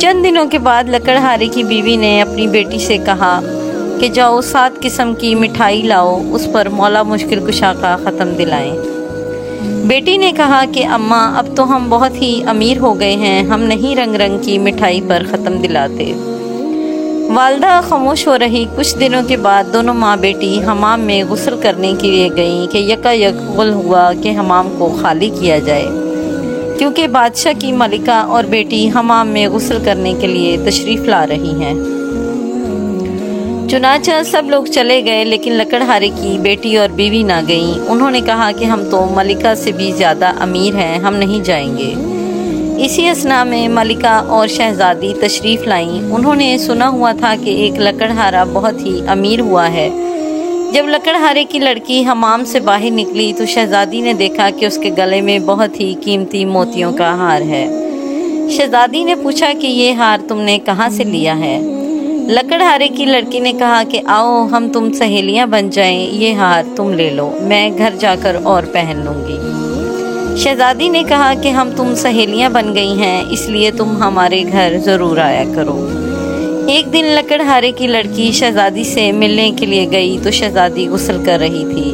چند دنوں کے بعد لکڑہارے کی بیوی نے اپنی بیٹی سے کہا کہ جاؤ 7 قسم کی مٹھائی لاؤ، اس پر مولا مشکل کشا کا ختم دلائیں۔ بیٹی نے کہا کہ اماں اب تو ہم بہت ہی امیر ہو گئے ہیں، ہم نہیں رنگ رنگ کی مٹھائی پر ختم دلاتے۔ والدہ خاموش ہو رہی۔ کچھ دنوں کے بعد دونوں ماں بیٹی حمام میں غسل کرنے کے لیے گئیں کہ یکایک غل ہوا کہ حمام کو خالی کیا جائے، کیونکہ بادشاہ کی ملکہ اور بیٹی حمام میں غسل کرنے کے لیے تشریف لا رہی ہیں۔ چنانچہ سب لوگ چلے گئے، لیکن لکڑہارے کی بیٹی اور بیوی نہ گئیں۔ انہوں نے کہا کہ ہم تو ملکہ سے بھی زیادہ امیر ہیں، ہم نہیں جائیں گے۔ اسی اثناء میں ملکہ اور شہزادی تشریف لائیں۔ انہوں نے سنا ہوا تھا کہ ایک لکڑہارا بہت ہی امیر ہوا ہے۔ جب لکڑہارے کی لڑکی حمام سے باہر نکلی تو شہزادی نے دیکھا کہ اس کے گلے میں بہت ہی قیمتی موتیوں کا ہار ہے۔ شہزادی نے پوچھا کہ یہ ہار تم نے کہاں سے لیا ہے؟ لکڑہارے کی لڑکی نے کہا کہ آؤ ہم تم سہیلیاں بن جائیں، یہ ہار تم لے لو، میں گھر جا کر اور پہن لوں گی۔ شہزادی نے کہا کہ ہم تم سہیلیاں بن گئی ہیں، اس لیے تم ہمارے گھر ضرور آیا کرو۔ ایک دن لکڑہارے کی لڑکی شہزادی سے ملنے کے لیے گئی تو شہزادی غسل کر رہی تھی۔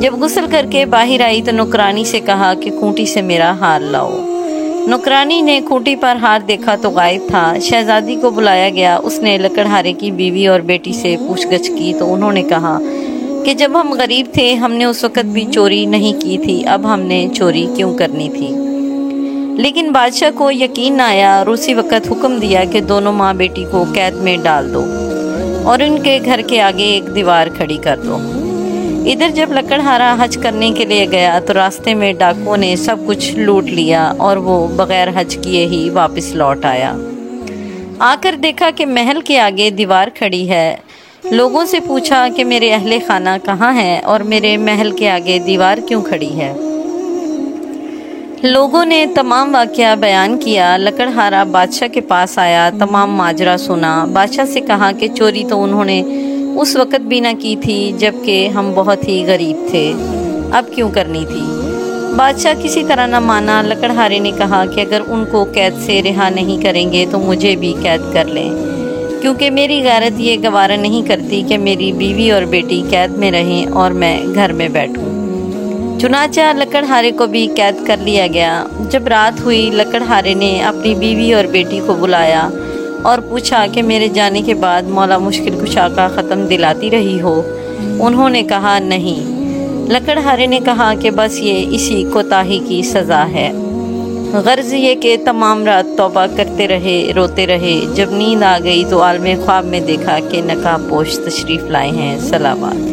جب غسل کر کے باہر آئی تو نوکرانی سے کہا کہ کھوٹی سے میرا ہار لاؤ۔ نوکرانی نے کھوٹی پر ہار دیکھا تو غائب تھا۔ شہزادی کو بلایا گیا۔ اس نے لکڑہارے کی بیوی اور بیٹی سے پوچھ گچھ کی تو انہوں نے کہا کہ جب ہم غریب تھے ہم نے اس وقت بھی چوری نہیں کی تھی، اب ہم نے چوری کیوں کرنی تھی؟ لیکن بادشاہ کو یقین نہ آیا اور اسی وقت حکم دیا کہ دونوں ماں بیٹی کو قید میں ڈال دو اور ان کے گھر کے آگے ایک دیوار کھڑی کر دو۔ ادھر جب لکڑہارا حج کرنے کے لیے گیا تو راستے میں ڈاکوؤں نے سب کچھ لوٹ لیا اور وہ بغیر حج کیے ہی واپس لوٹ آیا۔ آ کر دیکھا کہ محل کے آگے دیوار کھڑی ہے۔ لوگوں سے پوچھا کہ میرے اہل خانہ کہاں ہیں اور میرے محل کے آگے دیوار کیوں کھڑی ہے؟ لوگوں نے تمام واقعہ بیان کیا۔ لکڑہارا بادشاہ کے پاس آیا، تمام ماجرا سنا۔ بادشاہ سے کہا کہ چوری تو انہوں نے اس وقت بھی نہ کی تھی جبکہ ہم بہت ہی غریب تھے، اب کیوں کرنی تھی؟ بادشاہ کسی طرح نہ مانا۔ لکڑہارے نے کہا کہ اگر ان کو قید سے رہا نہیں کریں گے تو مجھے بھی قید کر لیں، کیونکہ میری غیرت یہ گوارا نہیں کرتی کہ میری بیوی اور بیٹی قید میں رہیں اور میں گھر میں بیٹھوں۔ چنانچہ لکڑہارے کو بھی قید کر لیا گیا۔ جب رات ہوئی لکڑہارے نے اپنی بیوی اور بیٹی کو بلایا اور پوچھا کہ میرے جانے کے بعد مولا مشکل کشا کا ختم دلاتی رہی ہو؟ انہوں نے کہا نہیں۔ لکڑہارے نے کہا کہ بس یہ اسی کوتاہی کی سزا ہے۔ غرض یہ کہ تمام رات توبہ کرتے رہے، روتے رہے۔ جب نیند آ گئی تو عالم خواب میں دیکھا کہ نقاب پوش تشریف لائے ہیں۔ صلوات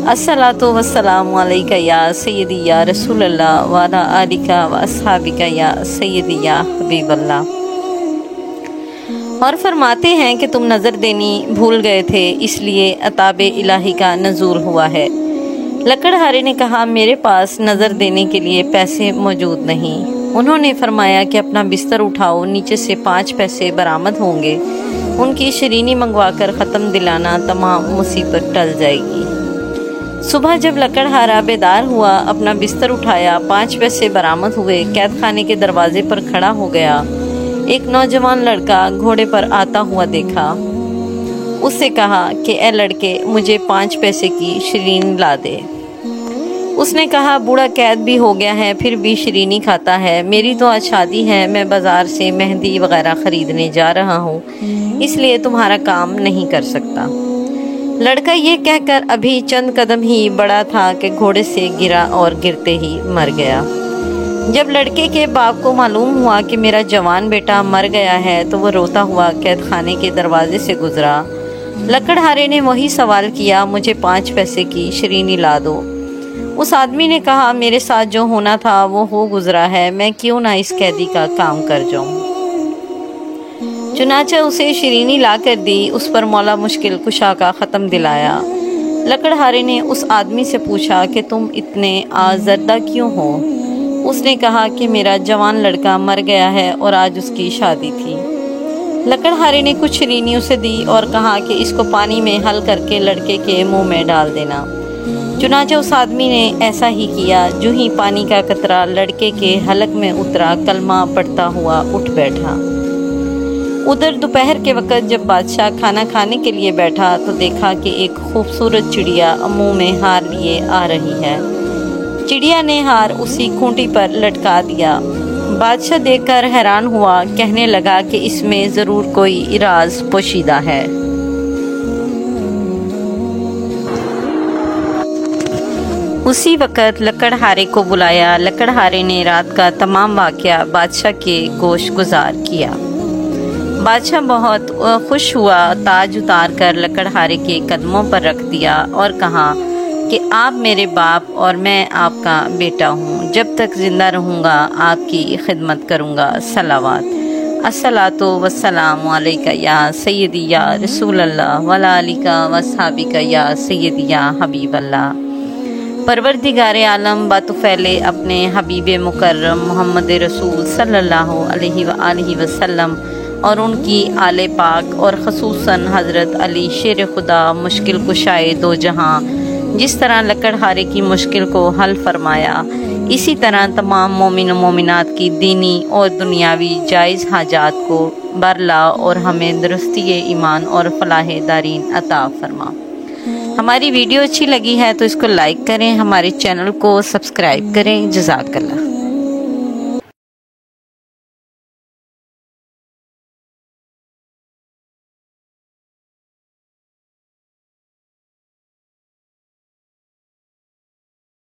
الصلاۃ والسلام علیک یا سیدی یا رسول اللہ وعلی آلک و اصحابک یا سیدی یا حبیب اللہ۔ اور فرماتے ہیں کہ تم نظر دینی بھول گئے تھے، اس لیے عتاب الہی کا نزول ہوا ہے۔ لکڑہارے نے کہا میرے پاس نظر دینے کے لیے پیسے موجود نہیں۔ انہوں نے فرمایا کہ اپنا بستر اٹھاؤ، نیچے سے 5 پیسے برآمد ہوں گے، ان کی شرینی منگوا کر ختم دلانا، تمام مصیبت ٹل جائے گی۔ صبح جب لکڑہارا بیدار ہوا، اپنا بستر اٹھایا، 5 پیسے برآمد ہوئے، قید خانے کے دروازے پر کھڑا ہو گیا۔ ایک نوجوان لڑکا گھوڑے پر آتا ہوا دیکھا۔ اس سے کہا کہ اے لڑکے مجھے 5 پیسے کی شرین لا دے۔ اس نے کہا بوڑھا قید بھی ہو گیا ہے پھر بھی شرینی کھاتا ہے، میری تو آج شادی ہے، میں بازار سے مہندی وغیرہ خریدنے جا رہا ہوں، اس لیے تمہارا کام نہیں کر سکتا۔ لڑکا یہ کہہ کر ابھی چند قدم ہی بڑھا تھا کہ گھوڑے سے گرا اور گرتے ہی مر گیا۔ جب لڑکے کے باپ کو معلوم ہوا کہ میرا جوان بیٹا مر گیا ہے تو وہ روتا ہوا قید خانے کے دروازے سے گزرا۔ لکڑہارے نے وہی سوال کیا، مجھے 5 پیسے کی شرینی لا دو۔ اس آدمی نے کہا میرے ساتھ جو ہونا تھا وہ ہو گزرا ہے، میں کیوں نہ اس قیدی کا کام کر جاؤں۔ چنانچہ اسے شرینی لا کر دی، اس پر مولا مشکل کشا کا ختم دلایا۔ لکڑہارے نے اس آدمی سے پوچھا کہ تم اتنے آزردہ کیوں ہو؟ اس نے کہا کہ میرا جوان لڑکا مر گیا ہے اور آج اس کی شادی تھی۔ لکڑہارے نے کچھ شرینی اسے دی اور کہا کہ اس کو پانی میں حل کر کے لڑکے کے منہ میں ڈال دینا۔ چنانچہ اس آدمی نے ایسا ہی کیا۔ جو ہی پانی کا قطرہ لڑکے کے حلق میں اترا، کلمہ پڑھتا ہوا اٹھ بیٹھا۔ ادھر دوپہر کے وقت جب بادشاہ کھانا کھانے کے لیے بیٹھا تو دیکھا کہ ایک خوبصورت چڑیا منہ میں ہار لیے آ رہی ہے۔ چڑیا نے ہار اسی کھونٹی پر لٹکا دیا۔ بادشاہ دیکھ کر حیران ہوا، کہنے لگا کہ اس میں ضرور کوئی راز پوشیدہ ہے۔ اسی وقت لکڑہارے کو بلایا۔ لکڑہارے نے رات کا تمام واقعہ بادشاہ کے گوش گزار کیا۔ بادشاہ بہت خوش ہوا، تاج اتار کر لکڑہارے کے قدموں پر رکھ دیا اور کہا کہ آپ میرے باپ اور میں آپ کا بیٹا ہوں، جب تک زندہ رہوں گا آپ کی خدمت کروں گا۔ صلوات۔ الصلاۃ والسلام علیک یا سیدی یا رسول اللہ وعلی آلک واصحابک یا سیدی یا حبیب اللہ۔ پروردگار عالم بطفیل اپنے حبیب مکرم محمد رسول صلی اللہ علیہ وآلہ وسلم اور ان کی آل پاک اور خصوصاً حضرت علی شیر خدا مشکل کشائے دو جہاں جس طرح لکڑہارے کی مشکل کو حل فرمایا، اسی طرح تمام مومن و مومنات کی دینی اور دنیاوی جائز حاجات کو برلا اور ہمیں درستی ایمان اور فلاح دارین عطا فرما۔ ہماری ویڈیو اچھی لگی ہے تو اس کو لائک کریں، ہمارے چینل کو سبسکرائب کریں۔ جزاک اللہ۔